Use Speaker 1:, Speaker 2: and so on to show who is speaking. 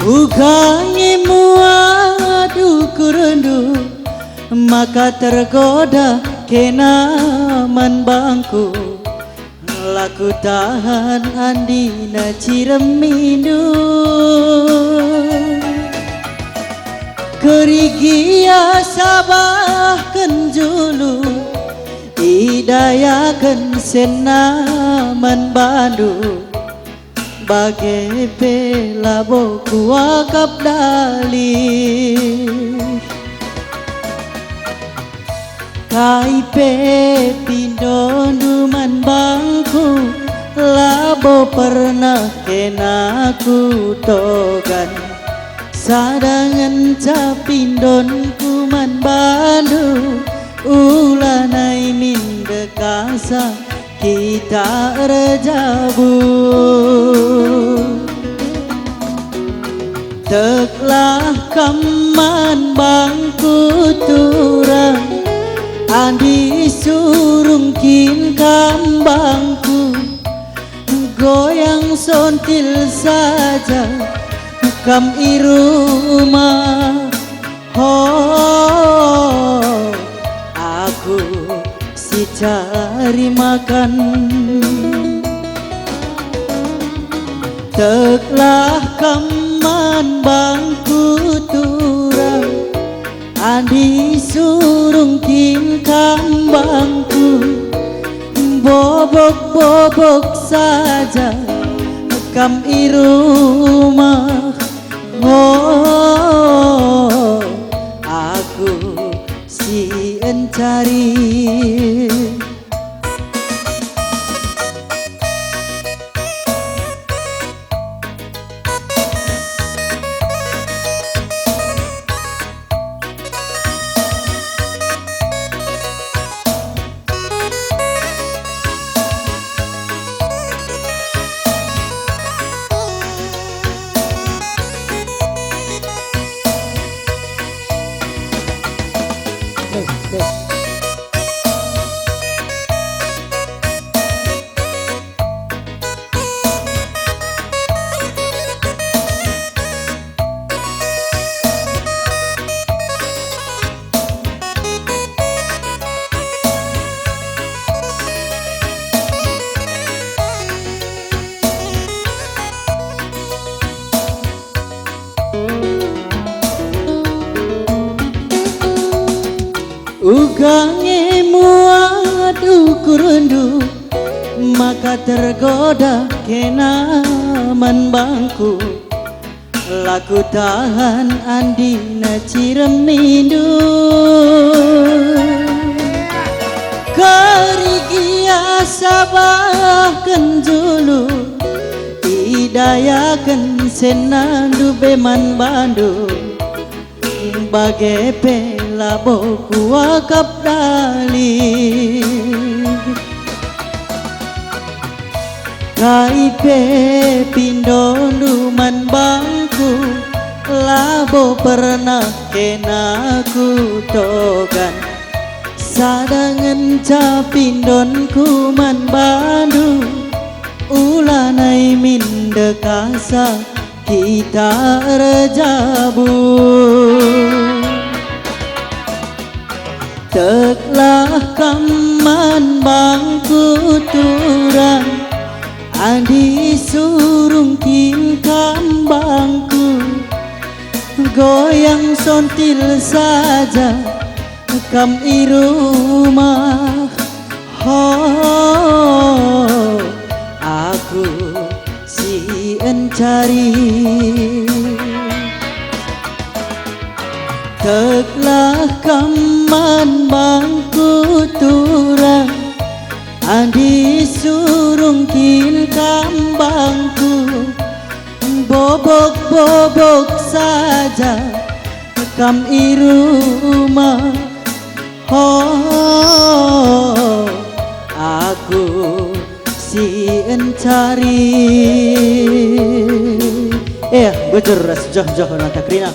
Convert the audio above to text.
Speaker 1: Ugangi muadu kurendu, maka tergoda kena manbangku. Laku tahan andina ciremindu, kerigia sabah kenjulu, idayakan senaman bandu. Bagai bela boku akap dali, kaipe pindonduman bangku, labo pernah kena ku togan. Sadangan capindon kuman bandu, ulanai min dekasa kita rejabu. Teklah kaman bangku turang, andi surungkin kambangku. Goyang sontil saja kam iruma. Oh, aku si cari makan. Teklah kaman bangku turang, andi surungkin kambangku. Bobok-bobok saja kam irumah. Oh, aku si encari. Ugangi muadu kurundu, maka tergoda kena manbangku. Laku tahan andina ciremindu, kerigia sabah kenjulu, idayakan senandu beman bandu. Bagai bela boku akap dali, kaipe pindonduman bangku, labo pernah kena ku togan. Sadangan capindon kuman bandu, ulanai min dekasa kita rejabu. Teklah kaman bangku turang, andi surungkin kambangku. Goyang sontil saja kam irumah. Oh, aku si encari. Teklah kaman bangku turang, andi surungkin kambangku. Bobok-bobok saja kam irumah. Oh, aku si encari. Bujur ras joh-joh nata krina.